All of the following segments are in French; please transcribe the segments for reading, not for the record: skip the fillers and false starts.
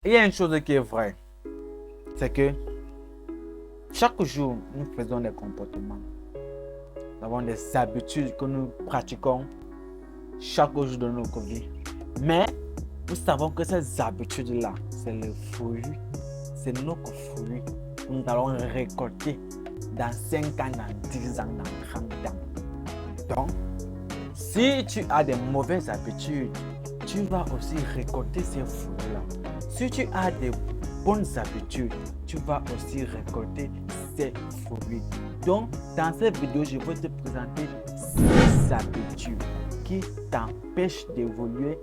Il y a une chose qui est vraie, c'est que chaque jour, nous faisons des comportements. Nous avons des habitudes que nous pratiquons chaque jour de notre vie. Mais nous savons que ces habitudes-là, c'est le fruit, c'est notre fruit que nous allons récolter dans 5 ans, dans 10 ans, dans 30 ans. Donc, si tu as des mauvaises habitudes, tu vas aussi récolter ces fruits-là. Si tu as des bonnes habitudes, tu vas aussi récolter ces fruits. Donc, dans cette vidéo, je vais te présenter 6 habitudes qui t'empêchent d'évoluer,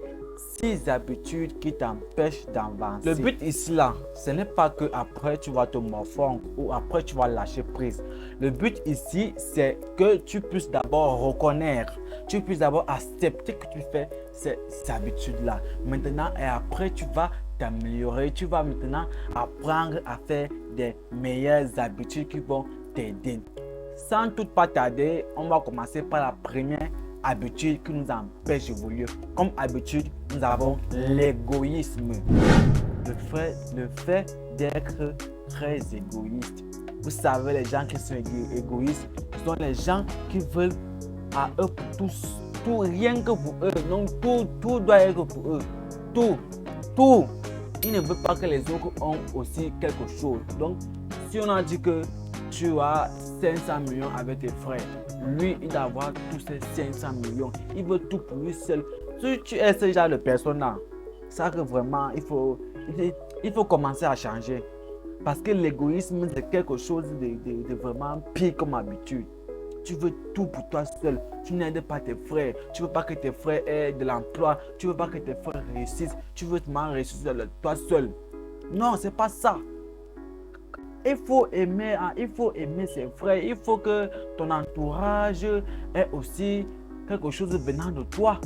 6 habitudes qui t'empêchent d'avancer. Le but ici là, ce n'est pas que après tu vas te morfondre ou après tu vas lâcher prise. Le but ici, c'est que tu puisses d'abord reconnaître, tu puisses d'abord accepter que tu fais ces habitudes là. Maintenant et après tu vas t'améliorer, tu vas maintenant apprendre à faire des meilleures habitudes qui vont t'aider. Sans tout pas tarder, on va commencer par la première habitude qui nous empêche d'évoluer. Comme habitude, nous avons l'égoïsme. Le fait d'être très égoïste. Vous savez, les gens qui sont égoïstes, ce sont les gens qui veulent à eux pour tous, tout rien que pour eux. Donc tout doit être pour eux. Tout. Ils ne veulent pas que les autres ont aussi quelque chose. Donc, si on a dit que tu as 500 millions avec tes frères, lui, il doit avoir tous ces 500 millions. Il veut tout pour lui seul. Si tu es ce genre de personne-là, ça que vraiment, il faut commencer à changer. Parce que l'égoïsme, c'est quelque chose de vraiment pire comme habitude. Tu veux tout pour toi seul. Tu n'aides pas tes frères. Tu ne veux pas que tes frères aient de l'emploi. Tu ne veux pas que tes frères réussissent. Tu veux seulement réussir toi seul. Non, ce n'est pas ça. Il faut aimer ses frères. Il faut que ton entourage ait aussi quelque chose venant de toi.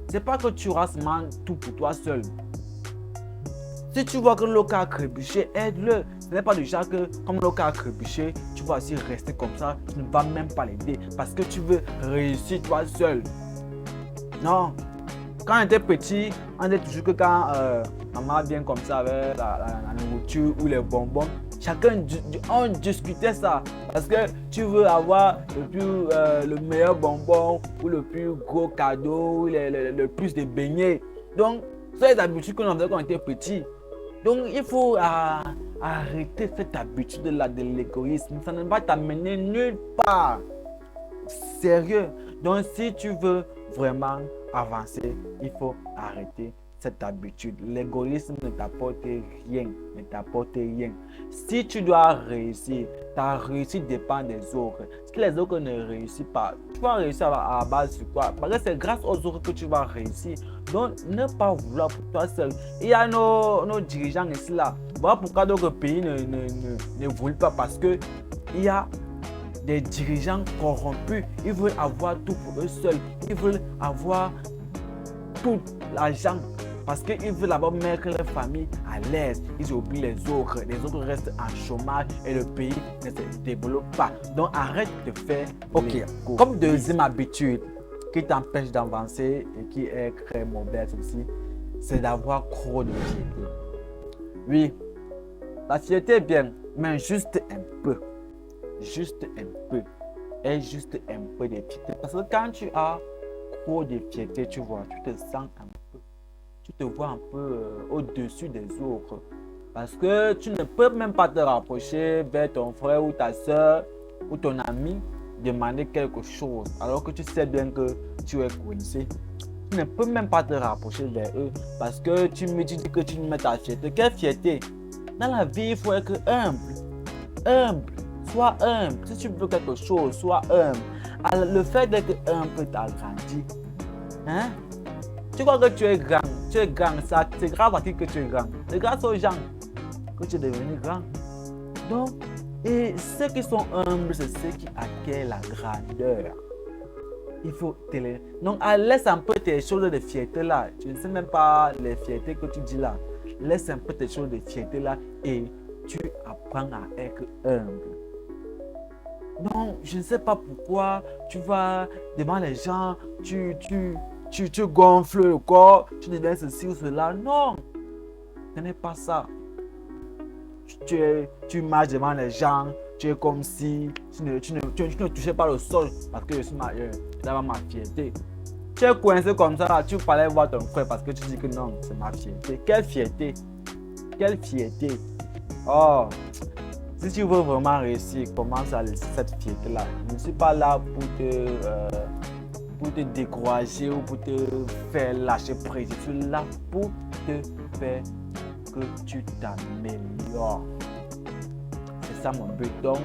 Ce n'est pas que tu auras seulement tout pour toi seul. Si tu vois que le cas a trébuché, aide-le. Ce n'est pas déjà que comme le cas a trébuché, tu vas aussi rester comme ça. Tu ne vas même pas l'aider parce que tu veux réussir toi seul. Non. Quand on était petit, on disait toujours que quand maman vient comme ça avec la nourriture ou les bonbons, chacun on discutait ça parce que tu veux avoir le meilleur bonbon ou le plus gros cadeau ou le plus de beignets. Donc, c'est les habitudes que l'on faisait quand on était petit. Donc, il faut arrêter cette habitude-là de l'égoïsme. Ça ne va t'amener nulle part. Sérieux. Donc, si tu veux vraiment avancer, il faut arrêter cette habitude. L'égoïsme ne t'apporte rien. Si tu dois réussir, ta réussite dépend des autres. Si les autres ne réussissent pas, tu vas réussir à la base de quoi? Parce que c'est grâce aux autres que tu vas réussir. Donc, ne pas vouloir pour toi seul. Il y a nos dirigeants ici là. Voilà pourquoi d'autres pays ne voulent pas, parce que il y a des dirigeants corrompus. Ils veulent avoir tout pour eux seuls. Ils veulent avoir tout l'argent parce qu'ils veulent d'abord mettre leur famille à l'aise. Ils oublient les autres. Les autres restent en chômage et le pays ne se développe pas. Donc arrête de faire. Ok. Comme deuxième habitude qui t'empêche d'avancer et qui est très mauvaise aussi, c'est d'avoir trop de fierté. Oui, la fierté est bien, mais juste un peu. Juste un peu. Et juste un peu de fierté. Parce que quand tu as trop de fierté, tu vois, tu te sens un peu. Tu te vois un peu au-dessus des autres. Parce que tu ne peux même pas te rapprocher vers ton frère ou ta soeur ou ton ami demander quelque chose. Alors que tu sais bien que tu es coincé. Tu ne peux même pas te rapprocher vers eux. Parce que tu me dis que tu mets ta fierté. Quelle fierté? Dans la vie, il faut être humble. Humble. Sois humble. Si tu veux quelque chose, sois humble. Alors, le fait d'être humble t'agrandit. Hein? Tu crois que tu es grand. Tu es grand. C'est grâce à qui que tu es grand? C'est grâce aux gens que tu es devenu grand. Donc, et ceux qui sont humbles, c'est ceux qui acquièrent la grandeur. Il faut Donc, laisse un peu tes choses de fierté là. Tu ne sais même pas les fiertés que tu dis là. Laisse un peu tes choses de fierté là et tu apprends à être humble. Non, je ne sais pas pourquoi tu vas devant les gens, tu gonfles le corps, tu deviens ceci ou cela. Non, Ce n'est pas ça. Tu marches devant les gens, tu es comme si tu ne touchais pas le sol parce que je suis marié. C'est d'abord ma fierté. Tu es coincé comme ça, là, tu parlais voir ton frère parce que tu dis que non, c'est ma fierté. Quelle fierté? Quelle fierté? Oh, si tu veux vraiment réussir, commence à laisser cette fierté-là. Je ne suis pas là pour te décourager ou pour te faire lâcher prise. Je suis là pour te faire que tu t'améliores. C'est ça mon but. Donc,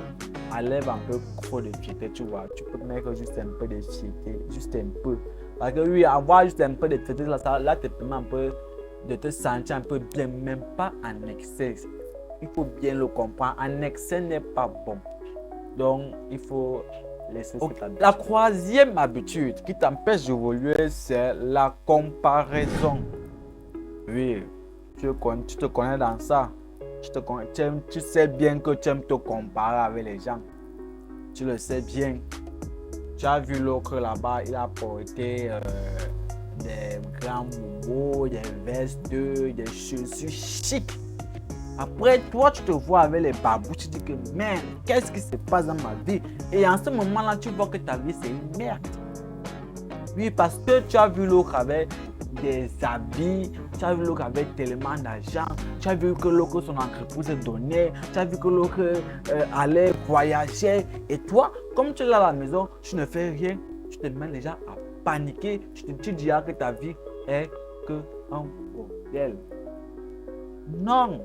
enlève un peu trop de fierté, tu vois. Tu peux mettre juste un peu de fierté, juste un peu. Parce que oui, avoir juste un peu de fierté, là te permet un peu de te sentir un peu bien, même pas en excès. Il faut bien le comprendre. En excès n'est pas bon. Donc, il faut laisser cette habitude. La troisième habitude qui t'empêche d'évoluer, c'est la comparaison. Oui, tu te connais dans ça. Tu sais bien que tu aimes te comparer avec les gens. Tu le sais bien. Tu as vu l'autre là-bas, il a porté des grands moumous, des vestes, des chaussures chic. Après, toi, tu te vois avec les babous, tu dis que merde, qu'est-ce qui se passe dans ma vie? Et en ce moment-là, tu vois que ta vie, c'est une merde. Oui, parce que tu as vu l'autre avec des habits, tu as vu l'autre avec tellement d'argent, tu as vu que l'autre, son entreprise donnait, tu as vu que l'autre allait voyager. Et toi, comme tu es là à la maison, tu ne fais rien, tu te mets déjà à paniquer, tu diras que ta vie est que un bordel. Non!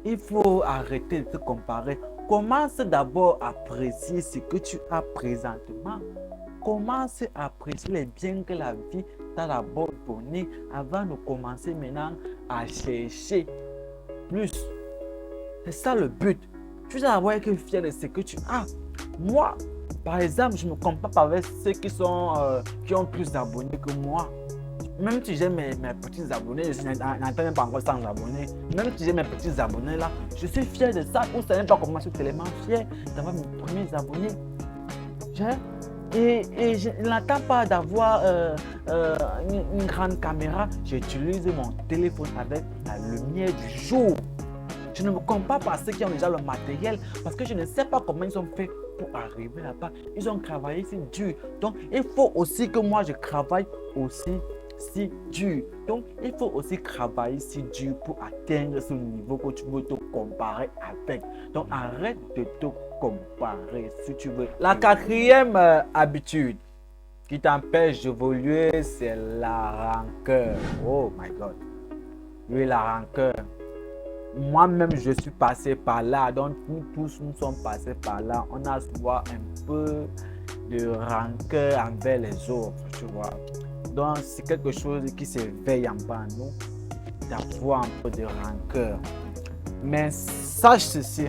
Il faut arrêter de te comparer. Commence d'abord à apprécier ce que tu as présentement. Commence à apprécier les biens que la vie t'a d'abord donné avant de commencer maintenant à chercher plus. C'est ça le but. Tu dois avoir être fier de ce que tu as. Moi, par exemple, je ne me compare pas avec ceux qui ont plus d'abonnés que moi. Même si j'ai mes petits abonnés, je n'entends même pas encore 100 abonnés. Même si j'ai mes petits abonnés là, je suis fier de ça. Vous ne savez pas comment je suis tellement fier d'avoir mes premiers abonnés. Et je n'attends pas d'avoir une grande caméra. J'utilise mon téléphone avec la lumière du jour. Je ne me compare pas à ceux qui ont déjà le matériel parce que je ne sais pas comment ils ont fait pour arriver là-bas. Ils ont travaillé si dur. Donc, il faut aussi que moi, je travaille aussi si dur. Donc, il faut aussi travailler si dur pour atteindre ce niveau que tu veux te comparer avec. Donc, arrête de te comparer si tu veux. La quatrième habitude qui t'empêche d'évoluer, c'est la rancœur. Oh my God. Oui, la rancœur. Moi-même, je suis passé par là. Donc, nous tous, nous sommes passés par là. On a souvent un peu de rancœur envers les autres, tu vois. Donc, c'est quelque chose qui s'éveille en bas de nous, d'avoir un peu de rancœur. Mais sache ceci,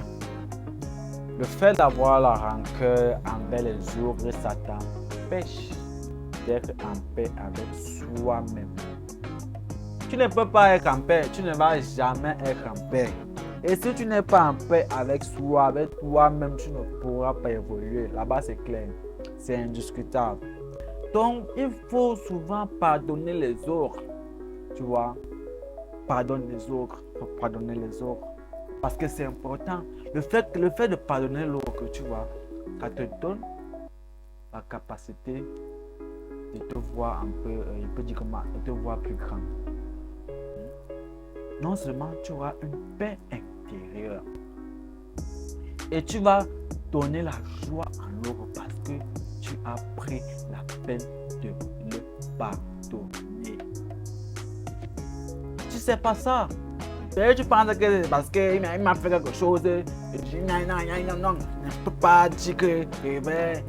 le fait d'avoir la rancœur envers les autres, ça t'empêche d'être en paix avec soi-même. Tu ne peux pas être en paix, tu ne vas jamais être en paix. Et si tu n'es pas en paix avec soi, avec toi-même, tu ne pourras pas évoluer. Là-bas, c'est clair, c'est indiscutable. Donc, il faut souvent pardonner les autres, tu vois. Pardonne les autres, il faut pardonner les autres. Parce que c'est important. Le fait de pardonner l'autre, tu vois, ça te donne la capacité de te voir un peu, il peut dire comment, de te voir plus grand. Non seulement tu auras une paix intérieure et tu vas donner la joie à l'autre parce que tu as pris la peine de le pardonner. Tu sais pas ça. Et tu penses que parce qu'il m'a fait quelque chose, je dis non, je ne peux pas dire que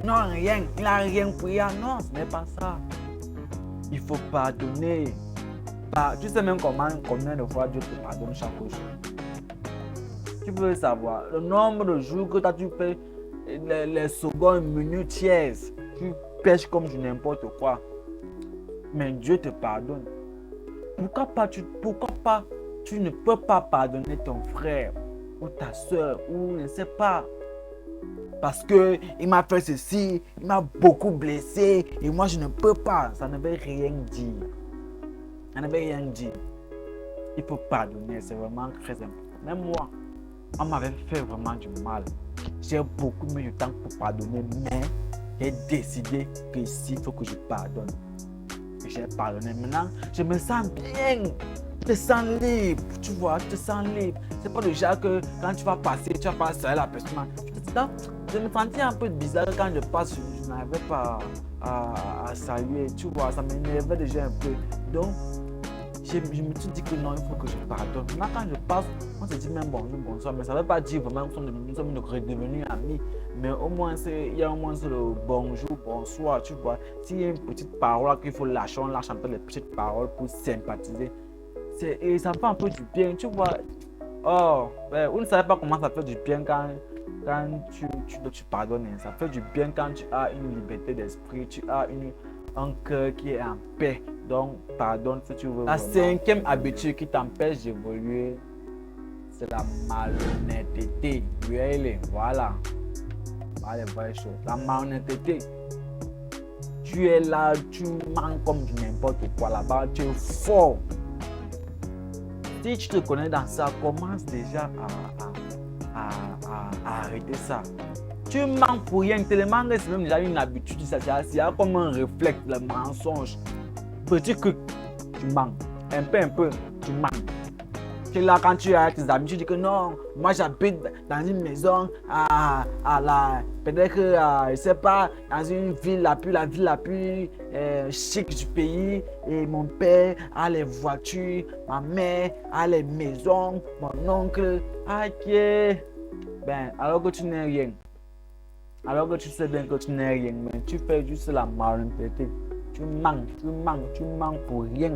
non, rien, il n'a rien pris. Non, ce n'est pas ça. Il faut pardonner. Tu sais même combien de fois Dieu te pardonne chaque jour. Tu veux savoir le nombre de jours que tu fais les secondes, minutes, tiers. Tu pêches comme du n'importe quoi. Mais Dieu te pardonne. Pourquoi pas tu ne peux pas pardonner ton frère ou ta soeur ou je ne sais pas. Parce qu'il m'a fait ceci, il m'a beaucoup blessé et moi je ne peux pas. Ça ne veut rien dire. Ça ne veut rien dire. il faut pardonner, c'est vraiment très important. Même moi, on m'avait fait vraiment du mal. J'ai beaucoup mis de temps pour pardonner, mais j'ai décidé que s'il faut que je pardonne. Et j'ai pardonné. Maintenant, je me sens bien. Tu te sens libre, tu vois, tu te sens libre. C'est pas déjà que quand tu vas passer, tu vas pas saluer la personne. Je me sentais un peu bizarre quand je passe, je n'arrivais pas à saluer, tu vois, ça m'énervait déjà un peu. Donc, je me suis dit que non, il faut que je pardonne. Maintenant, quand je passe, on se dit même bonjour, bonsoir, mais ça ne veut pas dire vraiment que nous sommes redevenus amis. Mais au moins, il y a au moins le bonjour, bonsoir, tu vois. S'il y a une petite parole qu'il faut lâcher, on lâche un peu les petites paroles pour sympathiser. Et ça me fait un peu du bien, tu vois. Oh, ben, on ne savait pas comment ça fait du bien quand tu pardonnes. Ça fait du bien quand tu as une liberté d'esprit, tu as un cœur qui est en paix. Donc, pardonne si tu veux. La cinquième habitude qui t'empêche d'évoluer, c'est la malhonnêteté. Really, voilà. Voilà les vraies choses. La malhonnêteté. Tu es là, tu manques comme n'importe quoi là-bas, tu es fort. Si tu te connais dans ça, commence déjà à arrêter ça. Tu manques pour rien, tellement que c'est même déjà une habitude, c'est comme un réflexe, le mensonge. Petit que tu manques, un peu, tu manques. Tu es là quand tu as tes amis, tu dis que non, moi j'habite dans une maison peut-être que, je sais pas, dans une ville la ville la plus chic du pays, et mon père a les voitures, ma mère a les maisons, mon oncle, ok. Ben, alors que tu n'es rien. Alors que tu sais bien que tu n'es rien, mais tu fais juste la malhonnêteté. Tu manques pour rien.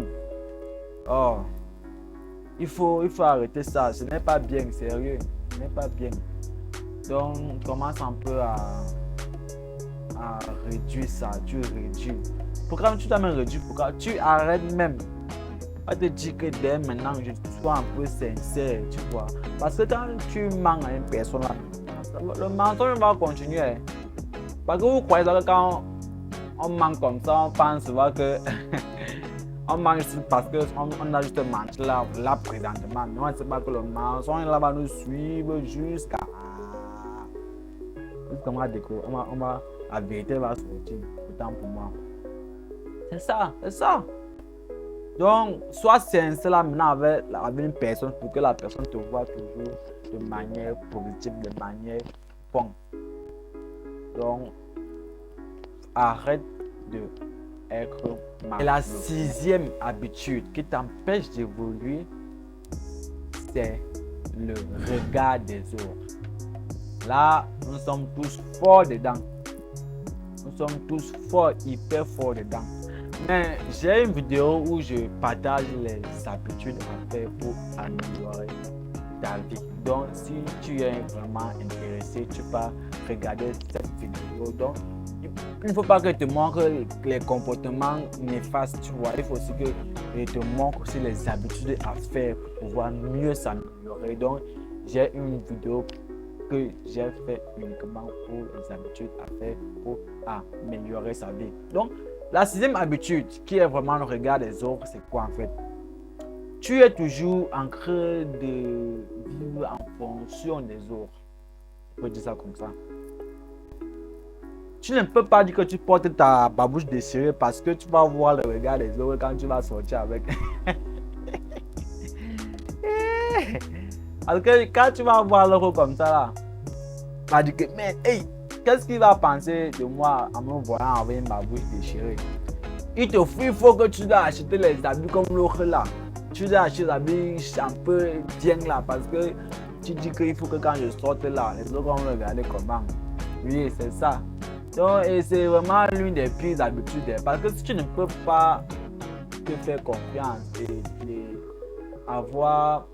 Oh. Il faut arrêter ça, ce n'est pas bien, sérieux, ce n'est pas bien. Donc, commence un peu à réduire ça, tu réduis. Pourquoi tu t'as même réduit? Pourquoi tu arrêtes même? On te dit que dès maintenant, je sois un peu sincère, tu vois. Parce que quand tu manques à une personne, le mensonge va continuer. Parce que vous croyez que quand on manque comme ça, on pense souvent que on mange parce qu'on a juste menti là présentement. Mais on ne sait pas que le mensonge là va nous suivre jusqu'à la vérité va sortir. Autant pour moi. C'est ça. Donc, sois sincère là maintenant avec une personne pour que la personne te voit toujours de manière positive, de manière bonne. Donc, arrête de être mal. Et la sixième habitude qui t'empêche d'évoluer, c'est le regard des autres. Là, nous sommes tous forts dedans. Nous sommes tous forts, hyper forts dedans. Mais j'ai une vidéo où je partage les habitudes à faire pour améliorer ta vie. Donc, si tu es vraiment intéressé, tu peux regarder cette vidéo. Donc, il ne faut pas que je te montre les comportements néfastes, tu vois. Il faut aussi que je te montre aussi les habitudes à faire pour pouvoir mieux s'améliorer. Donc, j'ai une vidéo que j'ai fait uniquement pour les habitudes à faire pour améliorer sa vie. Donc, la sixième habitude qui est vraiment le regard des autres, c'est quoi en fait? Tu es toujours en train de vivre en fonction des autres. Je peux dire ça comme ça. Tu ne peux pas dire que tu portes ta babouche déchirée parce que tu vas voir le regard des autres quand tu vas sortir avec. Parce que quand tu vas voir l'autre comme ça là, tu vas dire que mais hey, qu'est-ce qu'il va penser de moi en me voyant avec une babouche déchirée? Il faut que tu dois acheter les habits comme l'autre là. Tu dois acheter les habits un peu bien là parce que tu dis qu'il faut que quand je sorte là, les autres vont me regarder comment. Oui, c'est ça. Donc, et c'est vraiment l'une des pires habitudes. Parce que si tu ne peux pas te faire confiance et avoir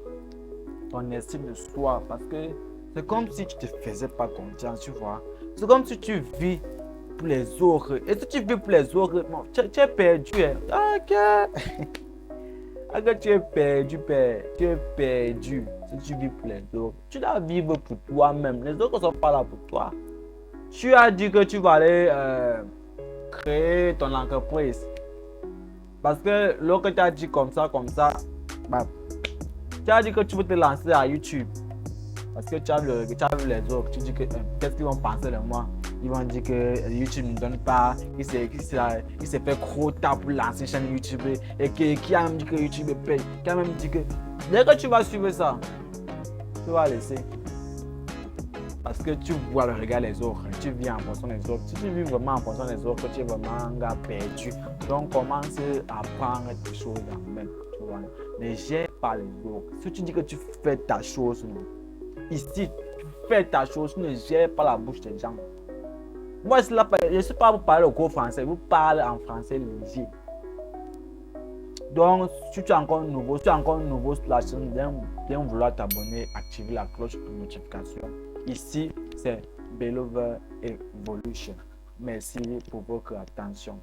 ton estime de soi, parce que c'est comme si tu ne te faisais pas confiance, tu vois. C'est comme si tu vis pour les autres. Et si tu vis pour les autres, bon, tu es perdu. Ok. Tu es perdu, père. Tu es perdu si tu vis pour les autres. Tu dois vivre pour toi-même. Les autres ne sont pas là pour toi. Tu as dit que tu vas aller créer ton entreprise. Parce que l'autre t'a dit comme ça, bah, Tu as dit que tu veux te lancer à YouTube. Parce que tu as vu les autres. Tu dis que qu'est-ce qu'ils vont penser de moi? Ils vont dire que YouTube ne donne pas. Il s'est fait gros tard pour lancer une chaîne YouTube. Et qui a même dit que YouTube paye. Qui a même dit que dès que tu vas suivre ça, tu vas laisser. Parce que tu vois le regard des autres, tu vis en fonction des autres. Si tu vis vraiment en fonction des autres, tu es vraiment un gars perdu. Donc commence à prendre tes choses en main. Tu vois. Ne gère pas les autres. Si tu dis que tu fais ta chose, non. Ici, tu fais ta chose, tu ne gères pas la bouche des gens. Moi, je ne suis pas pour parler au cours français, vous parlez en français léger. Donc, si tu es encore nouveau sur la chaîne, bien vouloir t'abonner, activer la cloche de notification. Ici, c'est Belover Evolution. Merci pour votre attention.